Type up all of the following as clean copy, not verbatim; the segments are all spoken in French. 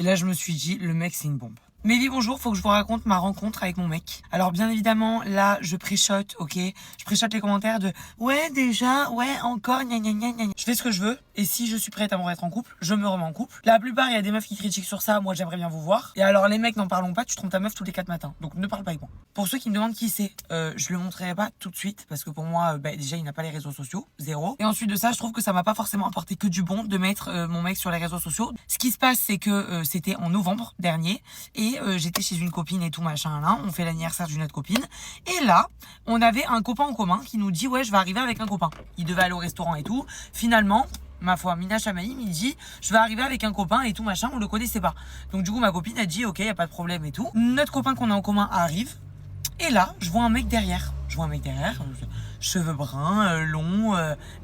Et là, je me suis dit, le mec, c'est une bombe. Mais oui, bonjour, faut que je vous raconte ma rencontre avec mon mec. Alors bien évidemment, là, je préchote, ok. Je préchote les commentaires de ouais, déjà, ouais, encore, gna gna gna gna gna. Je fais ce que je veux, et si je suis prête à me remettre en couple, je me remets en couple. La plupart, il y a des meufs qui critiquent sur ça, moi j'aimerais bien vous voir. Et alors les mecs, n'en parlons pas, tu trompes ta meuf tous les 4 matins. Donc ne parle pas avec moi. Pour ceux qui me demandent qui c'est, je le montrerai pas tout de suite, parce que pour moi, déjà, il n'a pas les réseaux sociaux, zéro. Et ensuite de ça, je trouve que ça m'a pas forcément apporté que du bon de mettre mon mec sur les réseaux sociaux. Ce qui se passe, c'est que c'était en novembre dernier, et j'étais chez une copine et tout machin là, on fait l'anniversaire d'une autre copine, et là on avait un copain en commun qui nous dit ouais, je vais arriver avec un copain, il devait aller au restaurant et tout. Finalement, ma foi, Mina Chamaïm, il dit je vais arriver avec un copain et tout machin, on le connaissait pas. Donc du coup ma copine a dit ok, y a pas de problème et tout. Notre copain qu'on a en commun arrive, et là je vois un mec derrière, cheveux bruns, longs,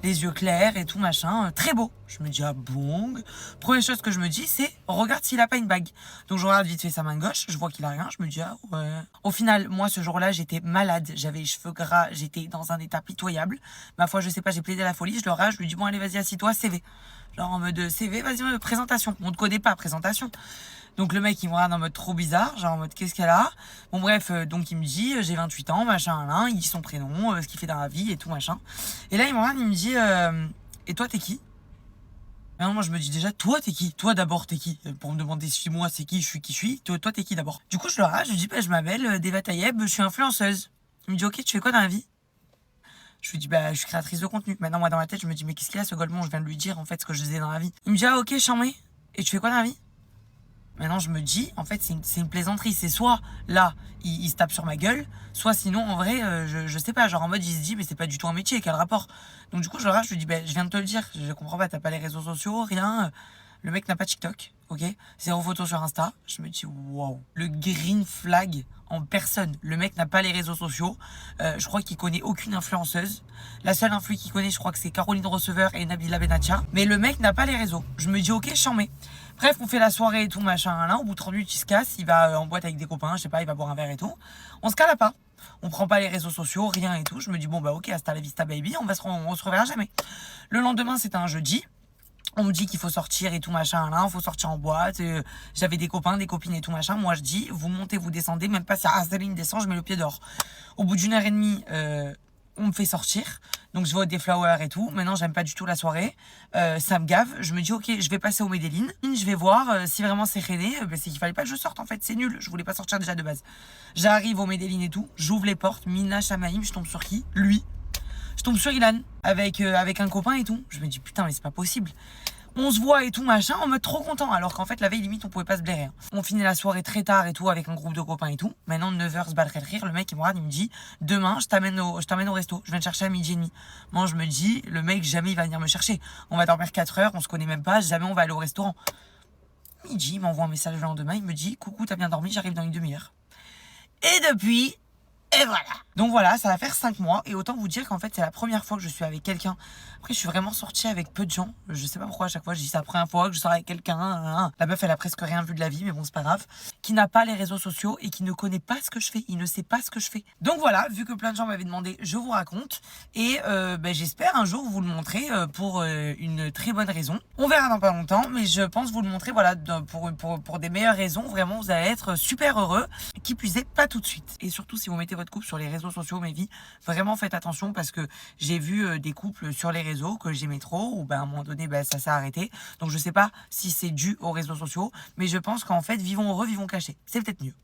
les yeux clairs et tout machin, très beau. Je me dis ah bon. Première chose que je me dis, c'est regarde s'il a pas une bague. Donc je regarde vite fait sa main gauche, je vois qu'il a rien, je me dis ah ouais. Au final, moi ce jour-là, j'étais malade, j'avais les cheveux gras, j'étais dans un état pitoyable. Ma foi, je sais pas, j'ai plaidé la folie, je le rage, je lui dis bon allez vas-y assis-toi, CV. Genre en mode CV, vas-y, présentation. On te connaît pas, présentation. Donc le mec il me regarde en mode trop bizarre, genre en mode qu'est-ce qu'elle a. Bon bref, donc il me dit j'ai 28 ans, machin, là, il dit son prénom, ce qu'il fait dans la vie et tout machin. Et là il me regarde, il me dit et toi t'es qui? Et non, moi je me dis déjà toi t'es qui? Toi d'abord t'es qui? Pour me demander si moi c'est qui, je suis qui je suis. Toi t'es qui d'abord? Du coup je le rage, je lui dis bah, je m'appelle Deva Tayeb, je suis influenceuse. Il me dit ok, tu fais quoi dans la vie? Je lui dis bah je suis créatrice de contenu. Maintenant moi dans ma tête je me dis mais qu'est-ce qu'il a ce golemon, je viens de lui dire en fait ce que je faisais dans la vie. Il me dit ah ok charmé. Et tu fais quoi dans la vie? Maintenant, je me dis, en fait, c'est une plaisanterie. C'est soit là, il se tape sur ma gueule, soit sinon, en vrai, je sais pas. Genre en mode, il se dit, mais c'est pas du tout un métier, quel rapport? Donc, du coup, je le rage, je lui dis, je viens de te le dire, je comprends pas, t'as pas les réseaux sociaux, rien. Le mec n'a pas TikTok, ok? Zéro photo sur Insta. Je me dis, wow. Le green flag en personne. Le mec n'a pas les réseaux sociaux. Je crois qu'il connaît aucune influenceuse. La seule influe qu'il connaît, je crois que c'est Caroline Receveur et Nabila Benatia. Mais le mec n'a pas les réseaux. Je me dis, ok, j'en mets. Bref, on fait la soirée et tout, machin, là. Au bout de 30 minutes, il se casse. Il va en boîte avec des copains, je sais pas, il va boire un verre et tout. On se cala pas. On prend pas les réseaux sociaux, rien et tout. Je me dis, bon, bah, ok, hasta la vista, baby. On se reverra jamais. Le lendemain, c'était un jeudi. On me dit qu'il faut sortir et tout machin là, il faut sortir en boîte. J'avais des copains, des copines et tout machin. Moi je dis, vous montez, vous descendez, même pas si Azaline descend, je mets le pied dehors. Au bout d'une heure et demie, on me fait sortir. Donc je vais au Deflower et tout. Maintenant j'aime pas du tout la soirée. Ça me gave. Je me dis ok, je vais passer au Medellin. Je vais voir si vraiment c'est rené. C'est qu'il fallait pas que je sorte en fait. C'est nul. Je voulais pas sortir déjà de base. J'arrive au Medellin et tout. J'ouvre les portes. Mina Chamaïm, je tombe sur qui? Lui. Je tombe sur Ilan avec un copain et tout. Je me dis putain mais c'est pas possible. On se voit et tout machin, en mode trop content. Alors qu'en fait la veille limite on pouvait pas se blairer. On finit la soirée très tard et tout avec un groupe de copains et tout. Maintenant 9h se bat le rire, le mec il me regarde, il me dit demain je t'amène au resto. Je viens te chercher à midi et demi. Moi je me dis le mec jamais il va venir me chercher. On va dormir 4 heures, on se connaît même pas, jamais on va aller au restaurant. Midi, il m'envoie un message le lendemain, il me dit coucou t'as bien dormi, j'arrive dans une demi-heure. Et depuis, et voilà. Donc voilà, ça va faire 5 mois. Et autant vous dire qu'en fait, c'est la première fois que je suis avec quelqu'un. Après, je suis vraiment sortie avec peu de gens. Je sais pas pourquoi à chaque fois je dis c'est la première fois que je sors avec quelqu'un. La meuf, elle a presque rien vu de la vie, mais bon, c'est pas grave. Qui n'a pas les réseaux sociaux et qui ne connaît pas ce que je fais. Il ne sait pas ce que je fais. Donc voilà, vu que plein de gens m'avaient demandé, je vous raconte. Et j'espère un jour vous le montrer pour une très bonne raison. On verra dans pas longtemps, mais je pense vous le montrer voilà, pour des meilleures raisons. Vraiment, vous allez être super heureux. Qui puisait pas tout de suite. Et surtout, si vous mettez votre couple sur les réseaux sociaux, mes vies, vraiment faites attention parce que j'ai vu des couples sur les réseaux que j'aimais trop ou à un moment donné ça s'est arrêté. Donc je sais pas si c'est dû aux réseaux sociaux, mais je pense qu'en fait vivons heureux, vivons cachés. C'est peut-être mieux.